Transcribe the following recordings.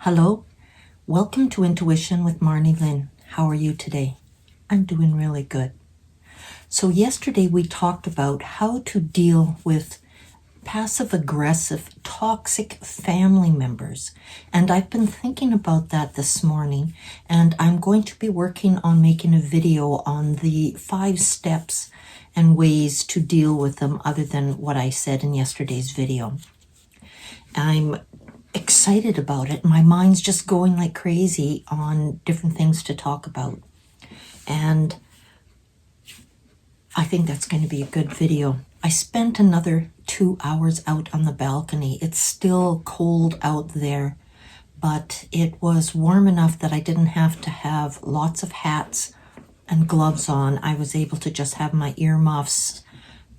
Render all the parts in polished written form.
Hello, welcome to Intuition with Marnie Lynn. How are you today? I'm doing really good. So yesterday we talked about how to deal with passive-aggressive, toxic family members. And I've been thinking about that this morning, and I'm going to be working on making a video on the 5 steps and ways to deal with them other than what I said in yesterday's video. I'm excited about it. My mind's just going like crazy on different things to talk about. And I think that's going to be a good video. I spent another 2 hours out on the balcony. It's still cold out there, but it was warm enough that I didn't have to have lots of hats and gloves on. I was able to just have my earmuffs,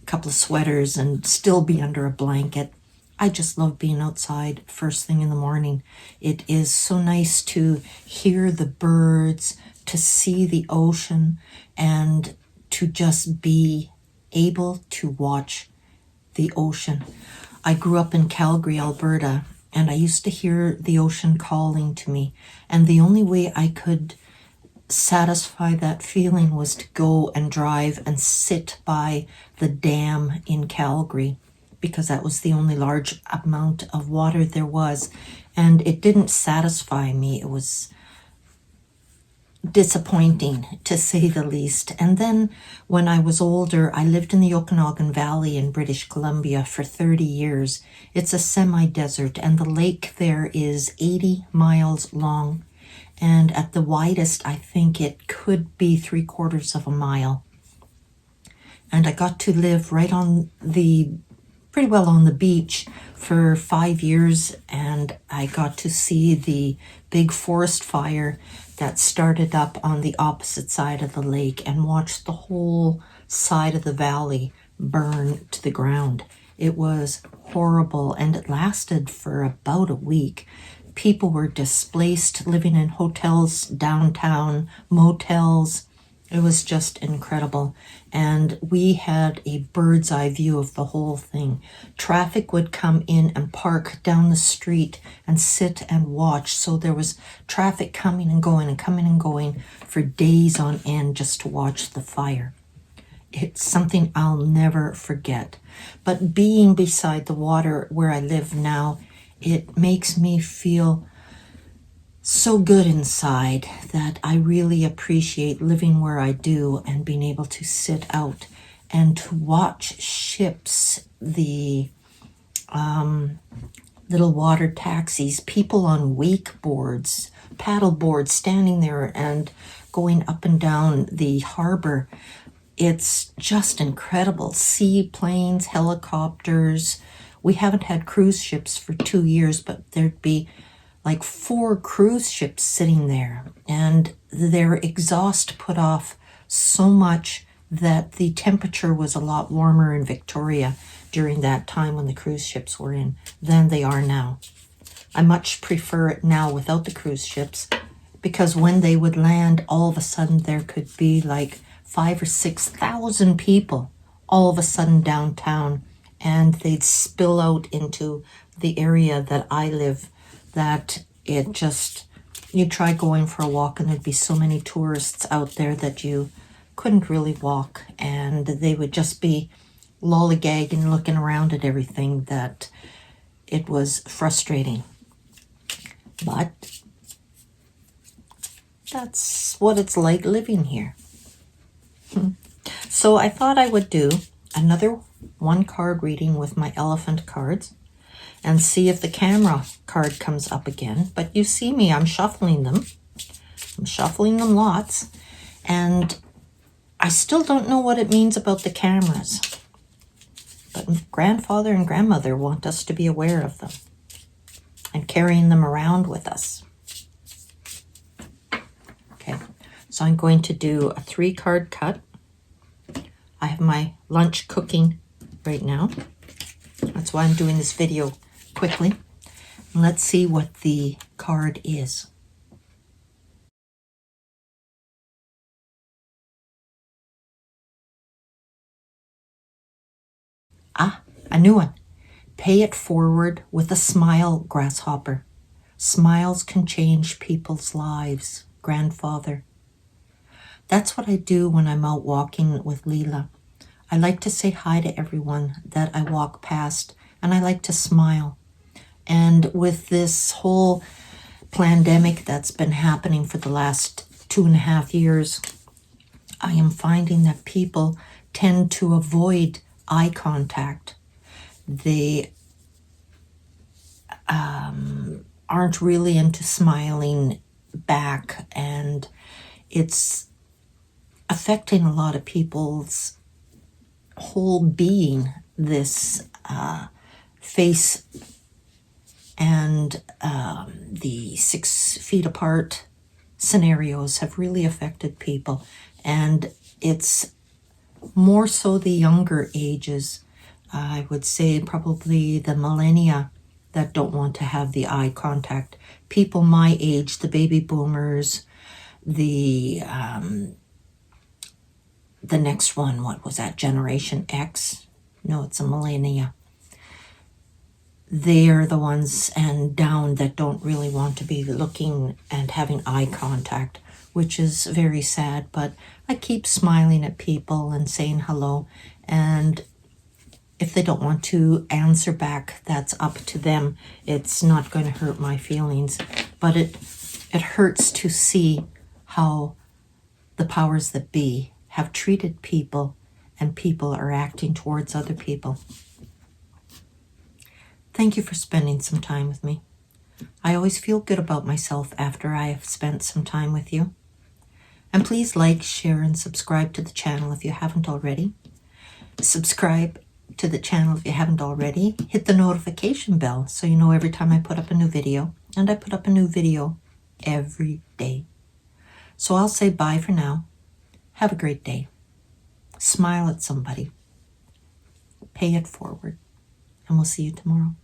a couple of sweaters, and still be under a blanket. I just love being outside first thing in the morning. It is so nice to hear the birds, to see the ocean, and to just be able to watch the ocean. I grew up in Calgary, Alberta, and I used to hear the ocean calling to me. And the only way I could satisfy that feeling was to go and drive and sit by the dam in Calgary, because that was the only large amount of water there was. And it didn't satisfy me. It was disappointing, to say the least. And then when I was older, I lived in the Okanagan Valley in British Columbia for 30 years. It's a semi-desert, and the lake there is 80 miles long. And at the widest, I think it could be 3/4 of a mile. And I got to live right on pretty well on the beach for 5 years, and I got to see the big forest fire that started up on the opposite side of the lake and watched the whole side of the valley burn to the ground. It was horrible, and it lasted for about a week. People were displaced, living in hotels downtown, motels. It was just incredible. And we had a bird's eye view of the whole thing. Traffic would come in and park down the street and sit and watch. So there was traffic coming and going for days on end just to watch the fire. It's something I'll never forget. But being beside the water where I live now, it makes me feel so good inside that I really appreciate living where I do and being able to sit out and to watch ships, the little water taxis, people on wakeboards, paddle boards, standing there and going up and down the harbour. It's just incredible. Seaplanes, helicopters. We haven't had cruise ships for 2 years, but there'd be like 4 cruise ships sitting there, and their exhaust put off so much that the temperature was a lot warmer in Victoria during that time when the cruise ships were in than they are now. I much prefer it now without the cruise ships, because when they would land, all of a sudden there could be like 5,000 or 6,000 people all of a sudden downtown, and they'd spill out into the area that I live, that it just, you try going for a walk and there'd be so many tourists out there that you couldn't really walk, and they would just be lollygagging, looking around at everything, that it was frustrating. But that's what it's like living here. So I thought I would do another 1-card reading with my elephant cards and see if the camera card comes up again. But you see me, I'm shuffling them. I'm shuffling them lots. And I still don't know what it means about the cameras. But grandfather and grandmother want us to be aware of them and carrying them around with us. Okay, so I'm going to do a 3-card cut. I have my lunch cooking right now. That's why I'm doing this video quickly. Let's see what the card is. Ah, a new one. Pay it forward with a smile, grasshopper. Smiles can change people's lives, grandfather. That's what I do when I'm out walking with Leela. I like to say hi to everyone that I walk past, and I like to smile. And with this whole pandemic that's been happening for the last 2.5 years, I am finding that people tend to avoid eye contact. They aren't really into smiling back, and it's affecting a lot of people's whole being. This face and the 6 feet apart scenarios have really affected people, and it's more so the younger ages. I would say probably the millennia that don't want to have the eye contact. People my age, the baby boomers, the next one, what was that, Generation X? No, it's a millennia. They are the ones and down that don't really want to be looking and having eye contact, which is very sad. But I keep smiling at people and saying hello, and if they don't want to answer back, that's up to them. It's not going to hurt my feelings, but it hurts to see how the powers that be have treated people, and people are acting towards other people. Thank you for spending some time with me. I always feel good about myself after I have spent some time with you. And please like, share, and subscribe to the channel if you haven't already. Subscribe to the channel if you haven't already. Hit the notification bell so you know every time I put up a new video. And I put up a new video every day. So I'll say bye for now. Have a great day. Smile at somebody. Pay it forward. And we'll see you tomorrow.